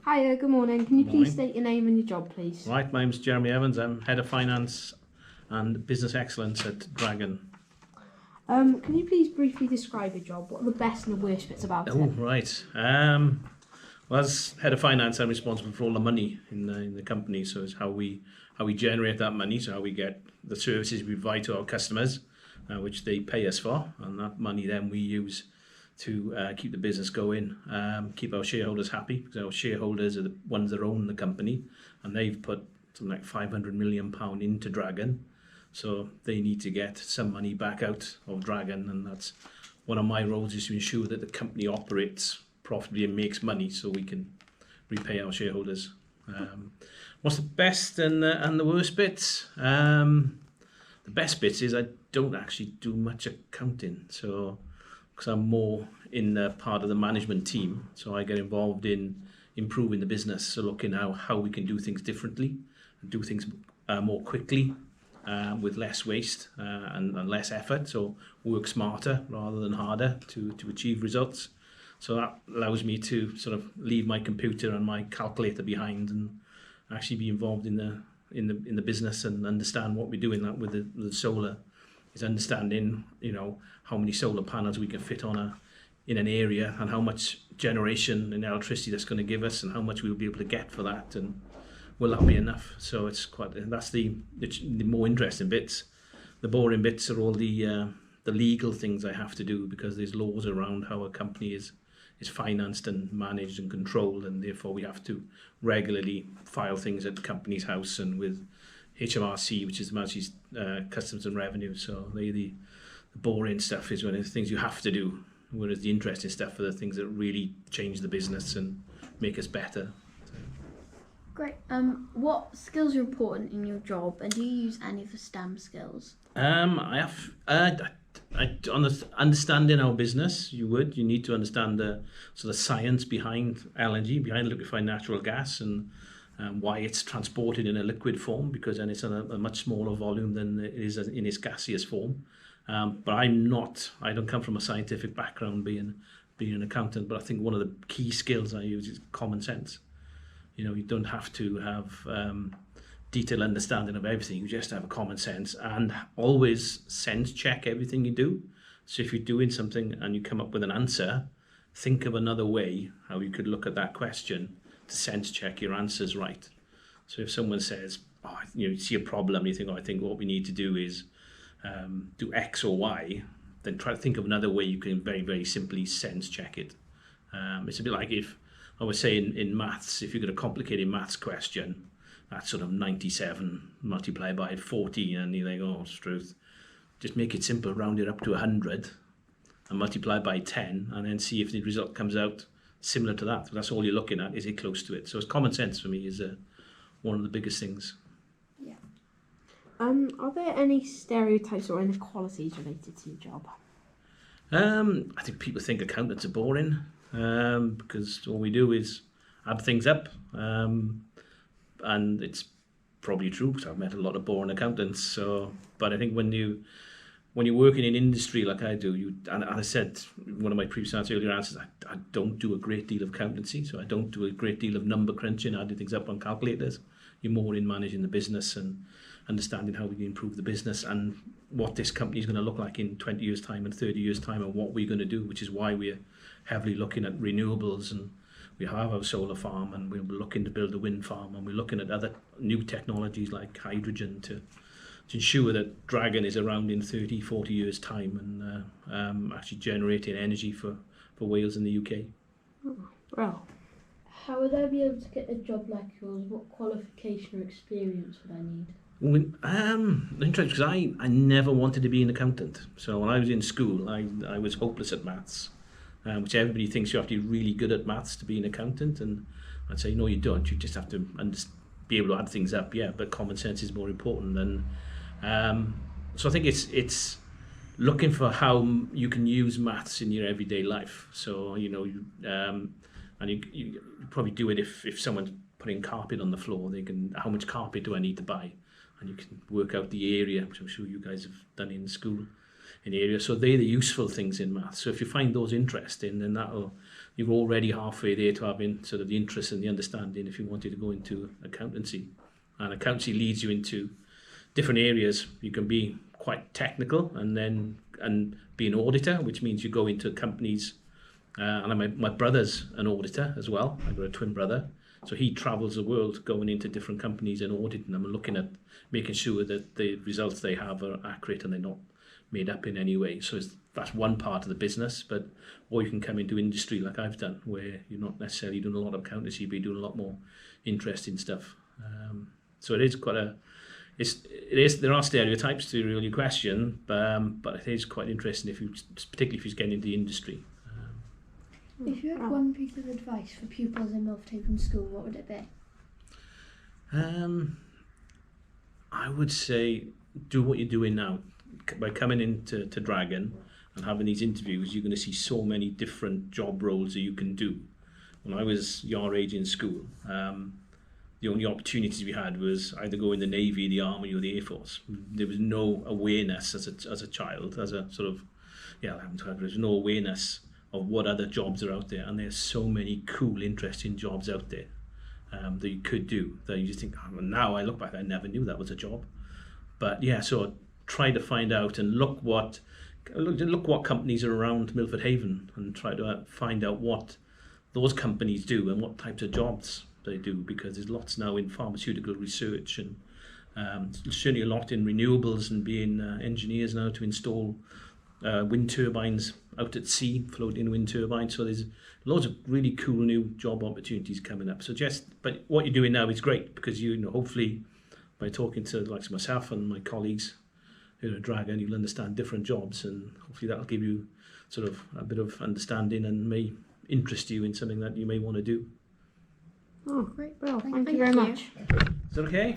Hiya, good morning. Can you Morning. please state your name and your job, please? Right, my name's Jeremy Evans. I'm Head of Finance and Business Excellence at Dragon. Can you please briefly describe your job? What are the best and the worst bits about Oh, it? right. Well, as Head of Finance, I'm responsible for all the money in the company. So it's how we generate that money, so how we get the services we provide to our customers, which they pay us for, and that money then we use to keep the business going, keep our shareholders happy, because our shareholders are the ones that own the company, and they've put something like £500 million into Dragon, so they need to get some money back out of Dragon, and that's one of my roles, is to ensure that the company operates profitably and makes money so we can repay our shareholders. What's the best and the worst bits? The best bits is I don't actually do much accounting, so because I'm more in the part of the management team, so I get involved in improving the business, so looking at how we can do things differently and do things more quickly, with less waste and less effort, so work smarter rather than harder to achieve results. So that allows me to sort of leave my computer and my calculator behind and actually be involved in the business and understand what we're doing. That with the solar is understanding, how many solar panels we can fit in an area, and how much generation and electricity that's going to give us, and how much we'll be able to get for that, and will that be enough? So that's the more interesting bits. The boring bits are all the legal things I have to do, because there's laws around how a company is financed and managed and controlled, and therefore we have to regularly file things at the company's house and with HMRC, which is the Majesty's Customs and Revenue. So the boring stuff is one of the things you have to do, whereas the interesting stuff are the things that really change the business and make us better. Great. What skills are important in your job, and do you use any of the STEM skills? I have understanding our business. You need to understand the science behind LNG, behind liquefied natural gas, and why it's transported in a liquid form, because then it's in a much smaller volume than it is in its gaseous form. But I don't come from a scientific background, being an accountant, but I think one of the key skills I use is common sense. You don't have to have detailed understanding of everything. You just have a common sense, and always sense check everything you do. So if you're doing something and you come up with an answer, think of another way how you could look at that question to sense check your answers right. So if someone says, you see a problem, you think, I think what we need to do is do X or Y, then try to think of another way you can very, very simply sense check it. It's a bit like if I was saying in maths, if you've got a complicated maths question, that's sort of 97 multiplied by 40, and you think, it's truth. Just make it simple, round it up to 100 and multiply by 10, and then see if the result comes out similar to that. That's all you're looking at, is it close to it? So it's common sense for me is one of the biggest things. Yeah. Are there any stereotypes or inequalities related to your job? I think people think accountants are boring, because all we do is add things up, and it's probably true, because I've met a lot of boring accountants. But I think when you're working in industry like I do, and I said one of my previous earlier answers, I don't do a great deal of accountancy, so I don't do a great deal of number crunching, adding things up on calculators. You're more in managing the business and understanding how we can improve the business and what this company is going to look like in 20 years' time and 30 years' time, and what we're going to do, which is why we're heavily looking at renewables, and we have our solar farm, and we're looking to build a wind farm, and we're looking at other new technologies like hydrogen to ensure that Dragon is around in 30, 40 years' time, and actually generating energy for Wales and the UK. Oh, well, How would I be able to get a job like yours? What qualification or experience would I need? Interesting, because I never wanted to be an accountant. So when I was in school, I was hopeless at maths, which everybody thinks you have to be really good at maths to be an accountant, and I'd say no, you don't. You just have to be able to add things up, but common sense is more important. And so I think it's looking for how you can use maths in your everyday life. So you probably do it if someone's putting carpet on the floor, how much carpet do I need to buy? And you can work out the area, which I'm sure you guys have done in school. in the area. So they're the useful things in maths. So if you find those interesting, then you're already halfway there to having sort of the interest and the understanding if you wanted to go into accountancy. And accountancy leads you into different areas. You can be quite technical and be an auditor, which means you go into companies. And my brother's an auditor as well. I've got a twin brother. So he travels the world going into different companies and auditing them and looking at making sure that the results they have are accurate and they're not made up in any way. So that's one part of the business. Or you can come into industry like I've done, where you're not necessarily doing a lot of accountancy, but you're doing a lot more interesting stuff. So it is quite there are stereotypes to your question, but it is quite interesting particularly if you're getting into the industry. If you had one piece of advice for pupils in Milford School, what would it be? I would say do what you're doing now. By coming into Dragon and having these interviews, you're going to see so many different job roles that you can do. When I was your age in school, the only opportunities we had was either go in the Navy, the Army or the Air Force. There was no awareness as a child, there was no awareness of what other jobs are out there, and there's so many cool, interesting jobs out there that you could do that you just think, now I look back, I never knew that was a job. But yeah, so try to find out and look what companies are around Milford Haven and try to find out what those companies do and what types of jobs they do, because there's lots now in pharmaceutical research and certainly a lot in renewables and being engineers now to install wind turbines out at sea, floating wind turbines. So there's loads of really cool new job opportunities coming up. But what you're doing now is great, because hopefully by talking to the likes of myself and my colleagues who are at Dragon, you'll understand different jobs, and hopefully that'll give you sort of a bit of understanding and may interest you in something that you may want to do. Oh, great. Well, thank you Thank very you. much. Is that okay?